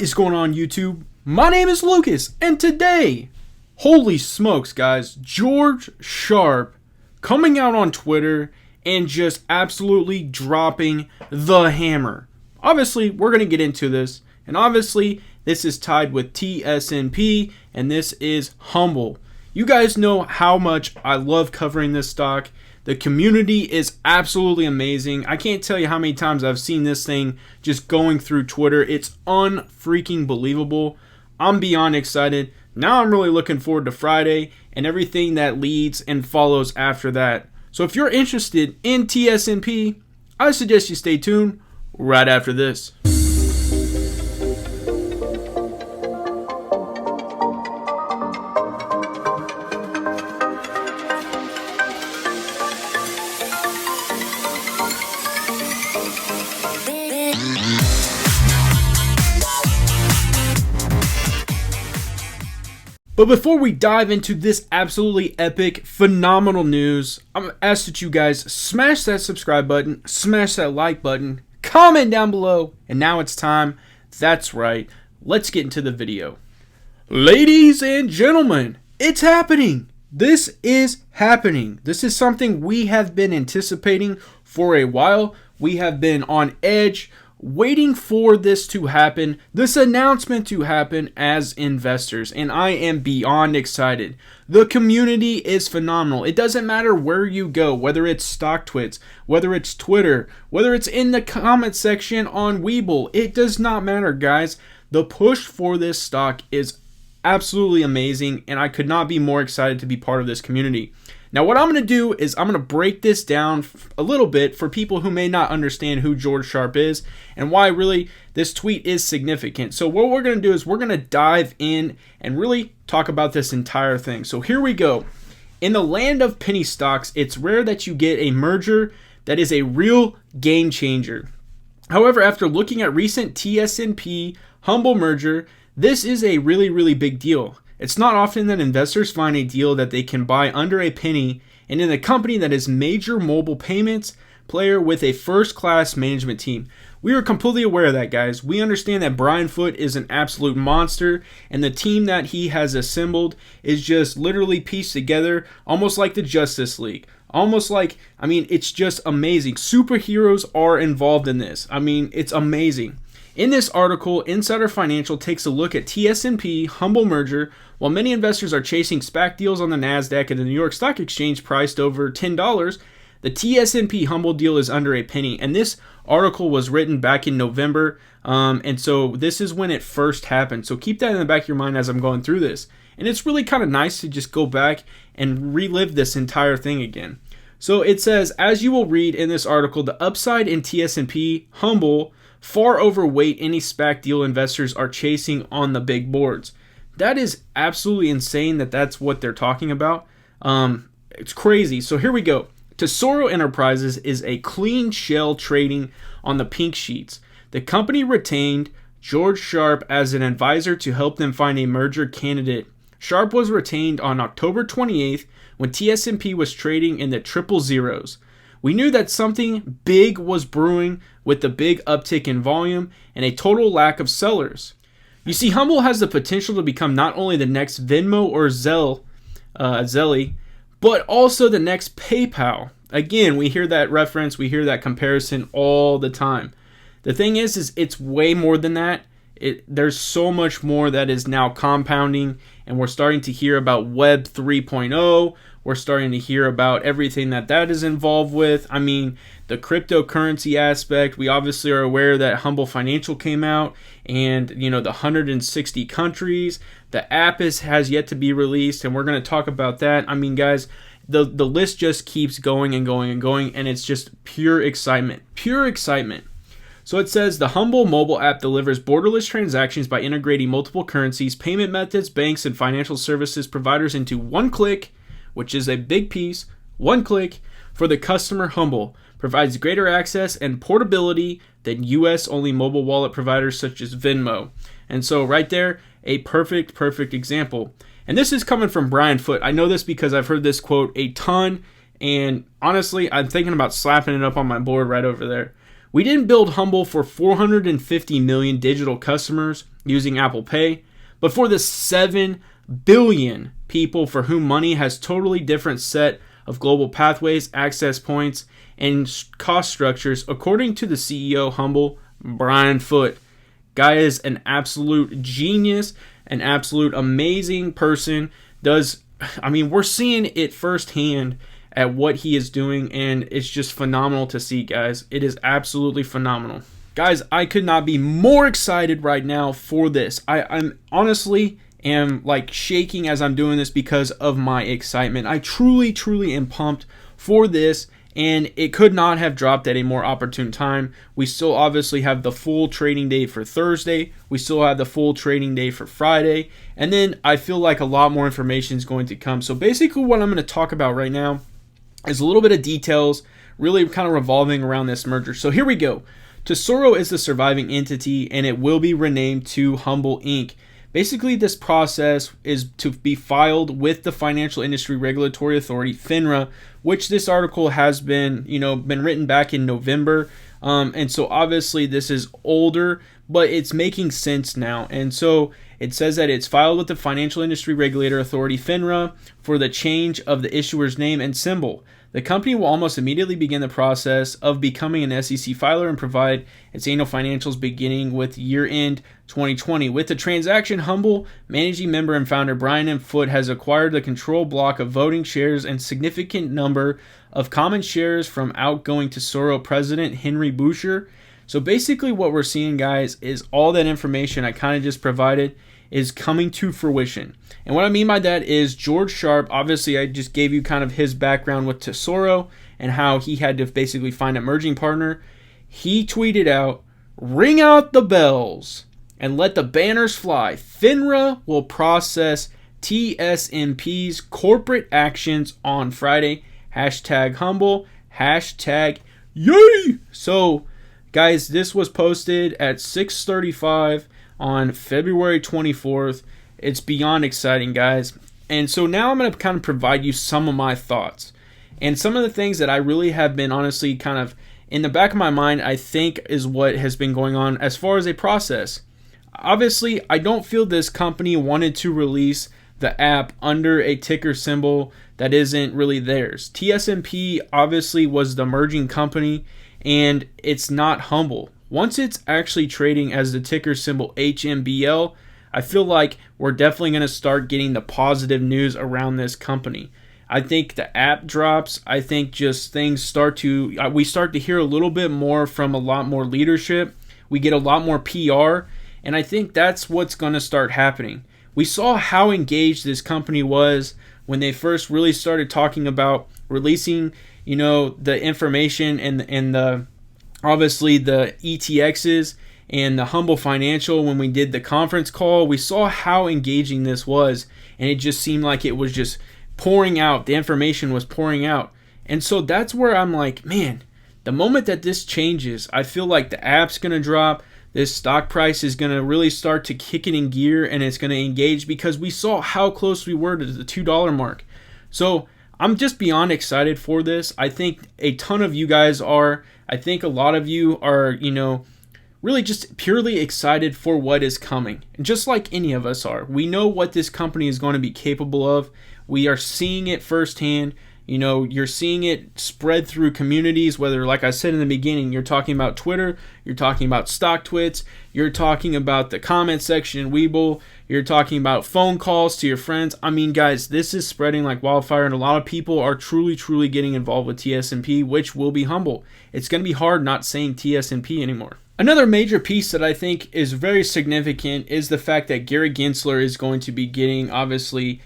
What is going on, YouTube? My name is Lucas, and today, holy smokes, guys, George Sharp coming out on Twitter and just absolutely dropping the hammer. Obviously, we're going to get into this, and obviously, this is tied with TSNP, and this is HUMBL. You guys know how much I love covering this stock. The community is absolutely amazing. I can't tell you how many times I've seen this thing just going through Twitter. It's unfreaking believable. I'm beyond excited. Now I'm really looking forward to Friday and everything that leads and follows after that. So if you're interested in TSNP, I suggest you stay tuned right after this. But before we dive into this absolutely epic, phenomenal news, I'm going to ask that you guys smash that subscribe button, smash that like button, comment down below, and now it's time. That's right, let's get into the video. Ladies and gentlemen, it's happening. This is happening. This is something we have been anticipating for a while. We have been on edge, waiting for this to happen, this announcement to happen as investors, and I am beyond excited. The community is phenomenal. It doesn't matter where you go, whether it's StockTwits, whether it's Twitter, whether it's in the comment section on Webull. It does not matter, guys. The push for this stock is absolutely amazing, and I could not be more excited to be part of this community. Now, what I'm going to do is I'm going to break this down a little bit for people who may not understand who George Sharp is and why really this tweet is significant. So what we're going to do is we're going to dive in and really talk about this entire thing. So here we go. In the land of penny stocks, it's rare that you get a merger that is a real game changer. However, after looking at recent TSNP HUMBL merger, this is a really big deal. It's not often that investors find a deal that they can buy under a penny and in a company that is major mobile payments player with a first-class management team. We are completely aware of that, guys. We understand that Brian Foote is an absolute monster, and the team that he has assembled is just literally pieced together almost like the Justice League. Almost like, it's just amazing. Superheroes are involved in this. It's amazing. In this article, Insider Financial takes a look at TSNP HUMBL merger. While many investors are chasing SPAC deals on the NASDAQ and the New York Stock Exchange priced over $10, the TSNP HUMBL deal is under a penny. And this article was written back in November, and so this is when it first happened. So keep that in the back of your mind as I'm going through this. And it's really kind of nice to just go back and relive this entire thing again. So it says, as you will read in this article, the upside in TSNP HUMBL far overweight any SPAC deal investors are chasing on the big boards. That is absolutely insane that that's what they're talking about. It's crazy. So here we go. Tesoro Enterprises is a clean shell trading on the pink sheets. The company retained George Sharp as an advisor to help them find a merger candidate. Sharp was retained on October 28th when TSNP was trading in the triple zeros. We knew that something big was brewing with the big uptick in volume and a total lack of sellers. You see, HUMBL has the potential to become not only the next Venmo or Zelle, but also the next PayPal. Again, we hear that reference, we hear that comparison all the time. The thing is it's way more than that. There's so much more that is now compounding, and we're starting to hear about Web 3.0. We're starting to hear about everything that is involved with. The cryptocurrency aspect. We obviously are aware that HUMBL Financial came out, and the 160 countries. The app has yet to be released, and we're going to talk about that. Guys, the list just keeps going and going and going, and it's just pure excitement. Pure excitement. So it says the HUMBL mobile app delivers borderless transactions by integrating multiple currencies, payment methods, banks, and financial services providers into one click, which is a big piece. One click for the customer. HUMBL provides greater access and portability than US-only mobile wallet providers such as Venmo. And so right there, a perfect example. And this is coming from Brian Foote. I know this because I've heard this quote a ton, and honestly, I'm thinking about slapping it up on my board right over there. We didn't build HUMBL for 450 million digital customers using Apple Pay, but for the 7 billion people for whom money has totally different set of global pathways, access points, and cost structures, according to the CEO of HUMBL, Brian Foote. Guy is an absolute genius, an absolute amazing person. We're seeing it firsthand at what he is doing, and it's just phenomenal to see, guys. It is absolutely phenomenal. Guys, I could not be more excited right now for this. I'm honestly am like shaking as I'm doing this because of my excitement. I truly am pumped for this, and it could not have dropped at a more opportune time. We still obviously have the full trading day for Thursday. We still have the full trading day for Friday. And then I feel like a lot more information is going to come. So basically what I'm going to talk about right now is a little bit of details, really kind of revolving around this merger. So here we go. Tesoro is the surviving entity, and it will be renamed to HUMBL Inc. Basically, this process is to be filed with the Financial Industry Regulatory Authority, FINRA, which this article has been written back in November. And so obviously this is older, but it's making sense now. And so it says that it's filed with the Financial Industry Regulator Authority, FINRA, for the change of the issuer's name and symbol. The company will almost immediately begin the process of becoming an SEC filer and provide its annual financials beginning with year-end 2020. With the transaction, HUMBL managing member and founder Brian M. Foote has acquired the control block of voting shares and significant number of common shares from outgoing Tesoro president Henry Boucher. So basically what we're seeing, guys, is all that information I kind of just provided is coming to fruition. And what I mean by that is George Sharp, obviously I just gave you kind of his background with Tesoro and how he had to basically find a merging partner. He tweeted out, "Ring out the bells and let the banners fly. FINRA will process TSNP's corporate actions on Friday. #HUMBL, #yay." So guys, this was posted at 6:35 on February 24th. It's beyond exciting, guys. And so now I'm going to kind of provide you some of my thoughts. And some of the things that I really have been honestly kind of in the back of my mind, I think is what has been going on as far as a process. Obviously, I don't feel this company wanted to release the app under a ticker symbol that isn't really theirs. TSNP obviously was the merging company, and it's not HUMBL. Once it's actually trading as the ticker symbol HMBL, I feel like we're definitely going to start getting the positive news around this company. I think the app drops. I think just things we start to hear a little bit more from a lot more leadership. We get a lot more PR, and I think that's what's going to start happening. We saw how engaged this company was when they first really started talking about releasing, the information and the obviously the ETXs and the HUMBL Financial. When we did the conference call, we saw how engaging this was, and it just seemed like it was just pouring out. The information was pouring out. And so that's where I'm like, man, the moment that this changes, I feel like the app's going to drop. This stock price is going to really start to kick it in gear, and it's going to engage because we saw how close we were to the $2 mark. So I'm just beyond excited for this. I think a ton of you guys are. I think a lot of you are, really just purely excited for what is coming. And just like any of us are, we know what this company is going to be capable of. We are seeing it firsthand. You're seeing it spread through communities, whether, like I said in the beginning, you're talking about Twitter, you're talking about StockTwits, you're talking about the comment section in Webull, you're talking about phone calls to your friends. I mean, guys, this is spreading like wildfire, and a lot of people are truly getting involved with TSNP, which will be HUMBL. It's going to be hard not saying TSNP anymore. Another major piece that I think is very significant is the fact that Gary Gensler is going to be getting, obviously,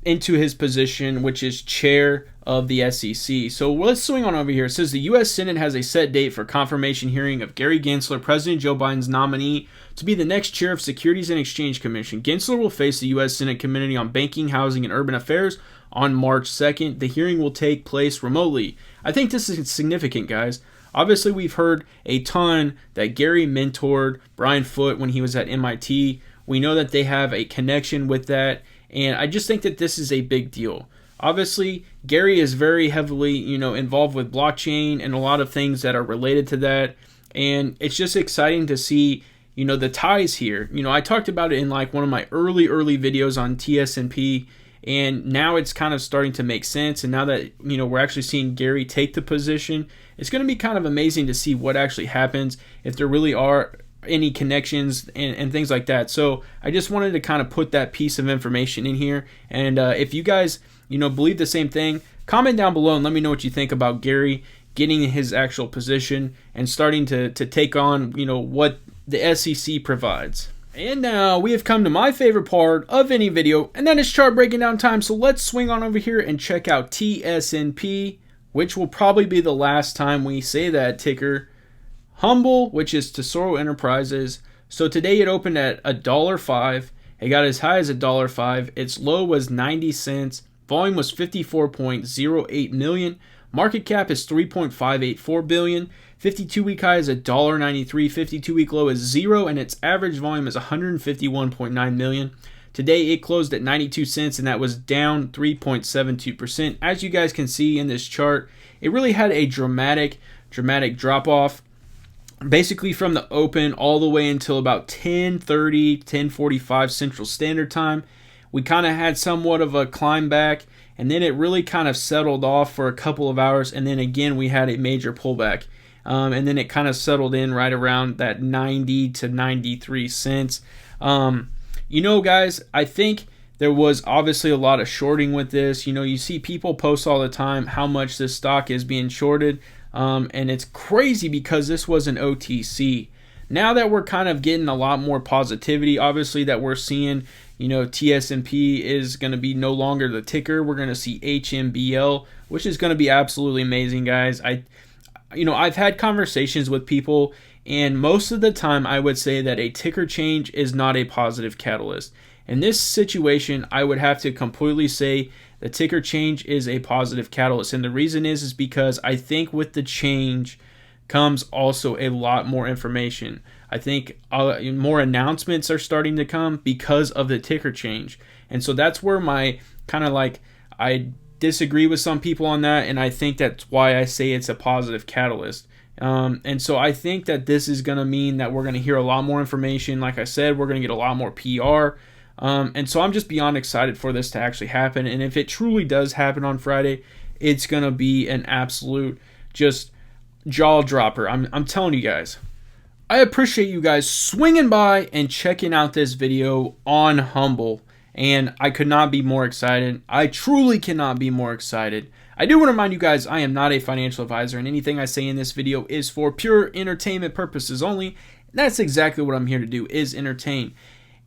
into his position, which is chair of the SEC. So let's swing on over here. It says the U.S. Senate has a set date for confirmation hearing of Gary Gensler, President Joe Biden's nominee, to be the next chair of Securities and Exchange Commission. Gensler will face the U.S. Senate Committee on Banking, Housing, and Urban Affairs on March 2nd. The hearing will take place remotely. I think this is significant, guys. Obviously, we've heard a ton that Gary mentored Brian Foote when he was at MIT. We know that they have a connection with that, and I just think that this is a big deal. Obviously, Gary is very heavily, involved with blockchain and a lot of things that are related to that. And it's just exciting to see, the ties here. I talked about it in like one of my early videos on TSNP, and now it's kind of starting to make sense. And now that, we're actually seeing Gary take the position, it's going to be kind of amazing to see what actually happens, if there really are any connections and things like that. So I just wanted to kind of put that piece of information in here. And if you guys, believe the same thing, comment down below and let me know what you think about Gary getting his actual position and starting to take on, what the SEC provides. And now we have come to my favorite part of any video, and that is chart breaking down time. So let's swing on over here and check out TSNP, which will probably be the last time we say that ticker. HUMBL, which is Tesoro Enterprises. So today it opened at $1.05. It got as high as $1.05. Its low was 90 cents. Volume was 54.08 million. Market cap is 3.584 billion. 52-week high is $1.93. 52-week low is 0, and its average volume is 151.9 million. Today it closed at 92 cents, and that was down 3.72%. As you guys can see in this chart, it really had a dramatic drop off. Basically from the open all the way until about 10:30, 10:45 Central Standard Time. We kind of had somewhat of a climb back, and then it really kind of settled off for a couple of hours, and then again we had a major pullback. And then it kind of settled in right around that 90 to 93 cents. Guys, I think there was obviously a lot of shorting with this. You see people post all the time how much this stock is being shorted. And it's crazy because this was an OTC. Now that we're kind of getting a lot more positivity, obviously that we're seeing, TSNP is going to be no longer the ticker. We're going to see HMBL, which is going to be absolutely amazing, guys. I've had conversations with people, and most of the time I would say that a ticker change is not a positive catalyst. In this situation, I would have to completely say the ticker change is a positive catalyst. And the reason is because I think with the change comes also a lot more information. I think more announcements are starting to come because of the ticker change. And so that's where my kind of I disagree with some people on that. And I think that's why I say it's a positive catalyst. And so I think that this is going to mean that we're going to hear a lot more information. Like I said, we're going to get a lot more PR. And so I'm just beyond excited for this to actually happen. And if it truly does happen on Friday, it's going to be an absolute just jaw dropper. I'm telling you guys. I appreciate you guys swinging by and checking out this video on HUMBL. And I could not be more excited. I truly cannot be more excited. I do want to remind you guys, I am not a financial advisor, and anything I say in this video is for pure entertainment purposes only. That's exactly what I'm here to do, is entertain.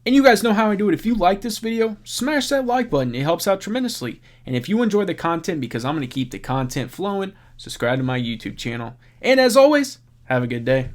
And you guys know how I do it. If you like this video, smash that like button. It helps out tremendously. And if you enjoy the content, because I'm going to keep the content flowing, subscribe to my YouTube channel. And as always, have a good day.